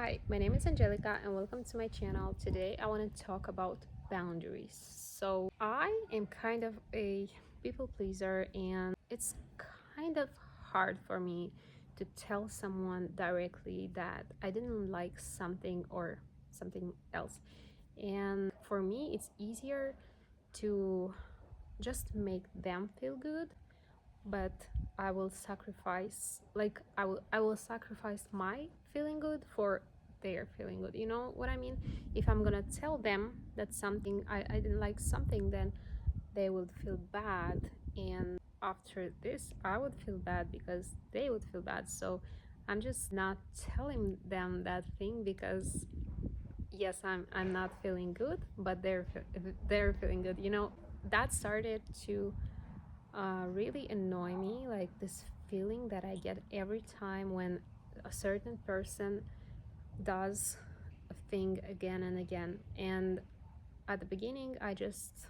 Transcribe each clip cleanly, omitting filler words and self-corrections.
Hi, my name is Angelica and welcome to my channel. Today I want to talk about boundaries. So I am kind of a people pleaser and it's kind of hard for me to tell someone directly that I didn't like something or something else. And for me it's easier to just make them feel good, but I will sacrifice, I will sacrifice my feeling good for their feeling good. You know what I mean? If I'm gonna tell them that something I didn't like something, then they would feel bad, and after this I would feel bad because they would feel bad. So I'm just not telling them that thing because yes, I'm not feeling good, but they're feeling good. That started to really annoy me, like this feeling that I get every time when a certain person does a thing again and again. And at the beginning, I just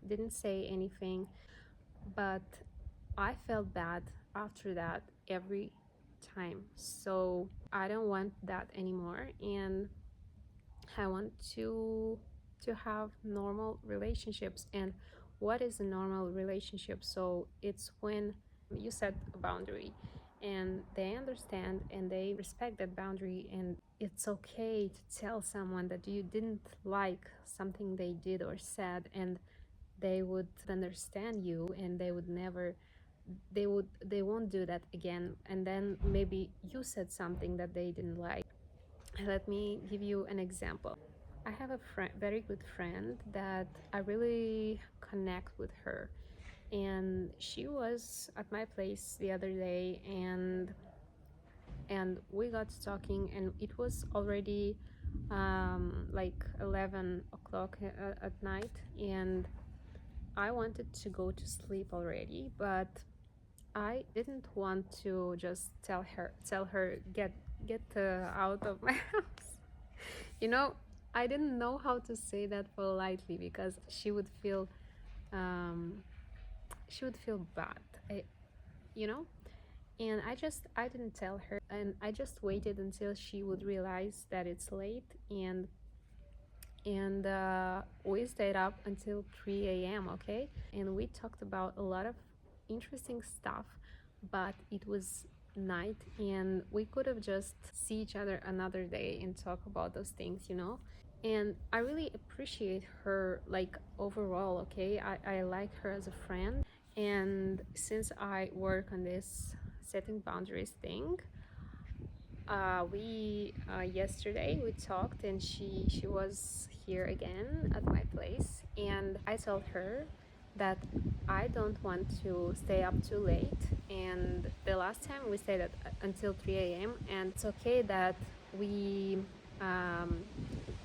didn't say anything, but I felt bad after that every time. So I don't want that anymore, and I want to have normal relationships. And what is a normal relationship? So it's when you set a boundary and they understand and they respect that boundary, and it's okay to tell someone that you didn't like something they did or said, and they would understand you and they won't do that again. And then maybe you said something that they didn't like. Let me give you an example. I have a very good friend that I really connect with her, and she was at my place the other day, and we got talking, and it was already like 11 o'clock at night, and I wanted to go to sleep already, but I didn't want to just tell her get out of my house. you know I didn't know how to say that politely because um she would feel bad. I, you know and I didn't tell her, and I just waited until she would realize that it's late, and we stayed up until 3 a.m. Okay, and we talked about a lot of interesting stuff, but it was night and we could have just see each other another day and talk about those things. And I really appreciate her, like, overall. Okay, I like her as a friend, and since I work on this setting boundaries thing, we yesterday we talked, and she was here again at my place, and I told her that I don't want to stay up too late, and the last time we stayed until 3 a.m. and it's okay that we um,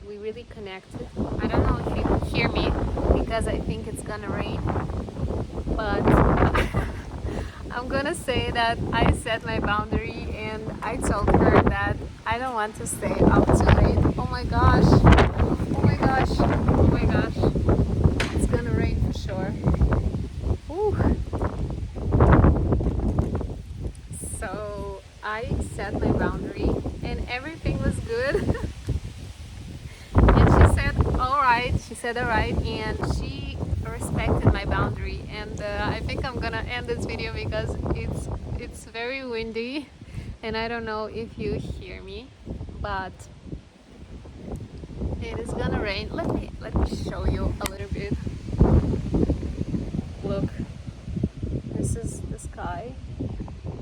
we really connected. I don't know if you can hear me because I think it's gonna rain, but I'm gonna say that I set my boundary and I told her that I don't want to stay out too late. Oh my gosh. Oh my gosh. Oh my gosh. It's gonna rain for sure. Ooh. So I set my boundary and everything was good. And she said all right, and she respected my boundary. And I think I'm gonna end this video because it's very windy, and I don't know if you hear me, but it is gonna rain. Let me show you a little bit. Look, this is the sky,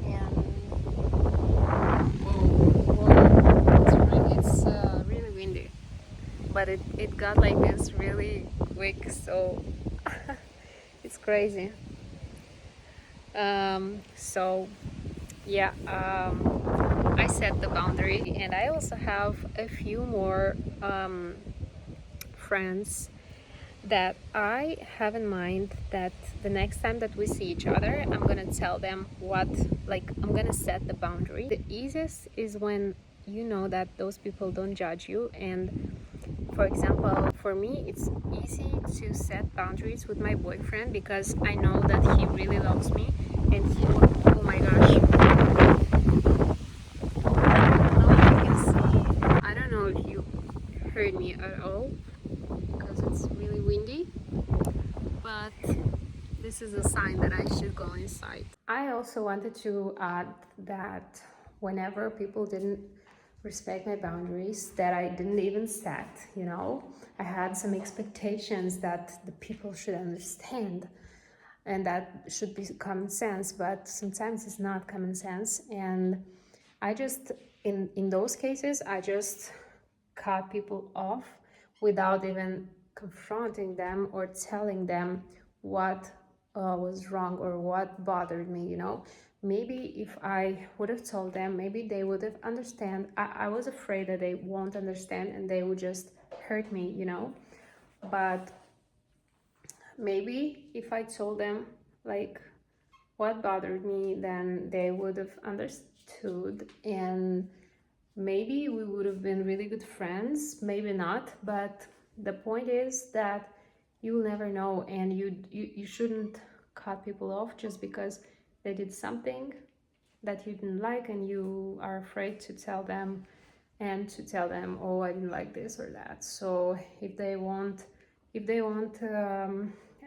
and whoa, it's really windy, but it got like this really quick, so it's crazy. So yeah, I set the boundary, and I also have a few more friends that I have in mind that the next time that we see each other, I'm gonna tell them I'm gonna set the boundary. The easiest is when you know that those people don't judge you. And for example, for me, it's easy to set boundaries with my boyfriend because I know that he really loves me, and oh my gosh, I don't know if you can see. I avoid me at all because it's really windy, but this is a sign that I should go inside. I also wanted to add that whenever people didn't respect my boundaries that I didn't even set, I had some expectations that the people should understand, and that should be common sense, but sometimes it's not common sense. And I just, in those cases, I just cut people off without even confronting them or telling them what was wrong or what bothered me, maybe if I would have told them, maybe they would have understand. I was afraid that they won't understand and they would just hurt me, but maybe if I told them like what bothered me, then they would have understood, and maybe we would have been really good friends, maybe not, but the point is that you'll never know, and you shouldn't cut people off just because they did something that you didn't like and you are afraid to tell them, oh, I didn't like this or that. So if they won't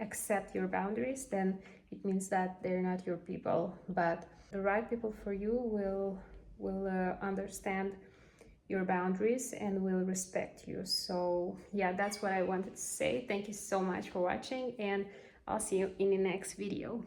accept your boundaries, then it means that they're not your people. But the right people for you will understand your boundaries and will respect you. So yeah, that's what I wanted to say. Thank you so much for watching, and I'll see you in the next video.